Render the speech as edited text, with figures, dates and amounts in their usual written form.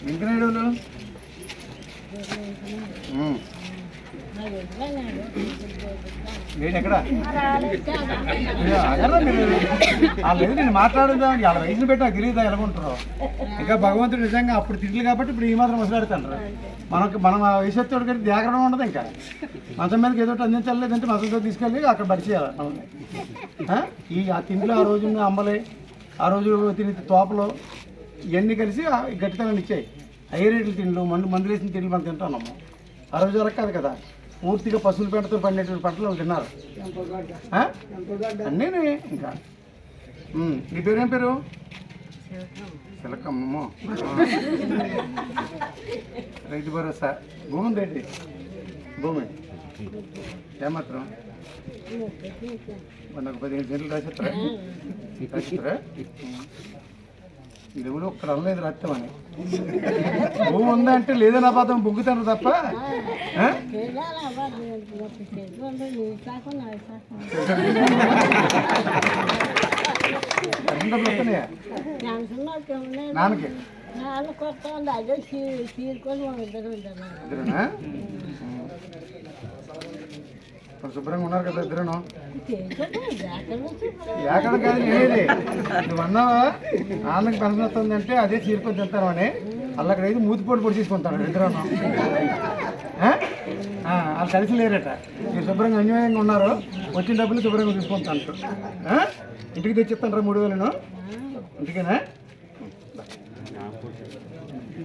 వెంకనాయుడులు నేను ఎక్కడ లేదు నేను మాట్లాడుదా వాళ్ళ వయసును పెట్టి నాకు తెలియదా ఎలాగుంటారో. ఇంకా భగవంతుడు నిజంగా అప్పుడు తిట్లు కాబట్టి ఇప్పుడు ఈ మాత్రం మాట్లాడుతుంటారు. మనం ఆ వయసు వచ్చేవాడికి జాగ్రత్త ఉండదు. ఇంకా మంచం మీదకి ఏదో అందించలేదంటే మంచంతో తీసుకెళ్ళి అక్కడ పరిచేయాలి మనల్ని. ఆ తిండ్లు ఆ రోజు అంబలే ఆ రోజు తిని తోపలు ఇవన్నీ కలిసి గట్టితనాన్ని ఇచ్చాయి. హై రేట్లు తిండ్లు మందులు వేసిన తిండ్లు మనం తింటామమ్మ. ఆ రోజు వరకు కాదు కదా, పూర్తిగా పశువుల పెంటతో పండేటువంటి పంటలు తిన్నారు అన్నీ. ఇంకా నీ పేరేం పేరు? చిలకమ్మ. రైతు భరోసా భూమి ఉంది ఏంటి? భూమి ఏమాత్రం నాకు 15 సెంట్లు రాసిస్తారా? ఇది కూడా ఒక్కడ అనలేదు రాస్తామని. భూమి ఉందా అంటే లేదని అబద్ధం బొగ్గుతాను తప్ప. నాన్నకి ఇద్దరునా? శుభ్రంగా ఉన్నారు కదా ఇద్దరును? ఎక్కడ కాదు నేనేది నువ్వు అన్నావా ఆళ్ళకి పెన్షన్ వస్తుంది అంటే అదే చీరుకొని తింటాను అని. అల్లక్కడ అయితే మూతిపోటు పొడి తీసుకుంటాను ఇద్దరును. వాళ్ళు కలిసి లేరట. మీరు శుభ్రంగా అన్యాయంగా ఉన్నారు, వచ్చిన డబ్బులు శుభ్రంగా తీసుకుంటాను. ఇంటికి తెచ్చిస్తాను రా 3000 ఇంటికేనా?